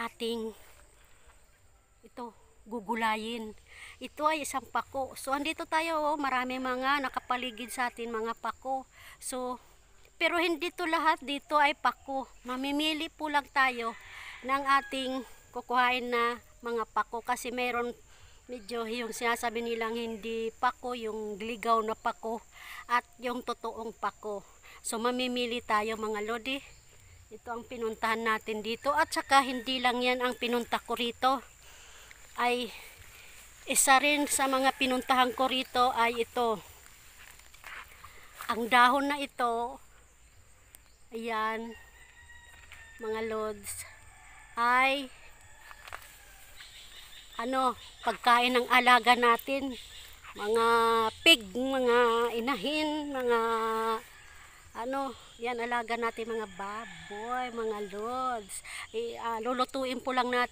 ating gugulayin. Ito ay isang pako. So andito tayo, marami mga nakapaligid sa atin mga pako. So pero hindi to lahat dito ay pako. Mamimili po lang tayo ng ating kukuhain na mga pako kasi meron medyo yung sinasabi nilang hindi pako, yung ligaw na pako at yung totoong pako. So mamimili tayo mga lodi. Ito ang pinuntahan natin dito at saka hindi lang yan ang pinunta ko rito. Ay isa rin sa mga pinuntahan ko rito ay ito. Ang dahon na ito, ayan mga lods, ay pagkain ng alaga natin, mga pig, mga inahin, mga yan alaga natin, mga baboy, mga lods. Lulutuin po lang natin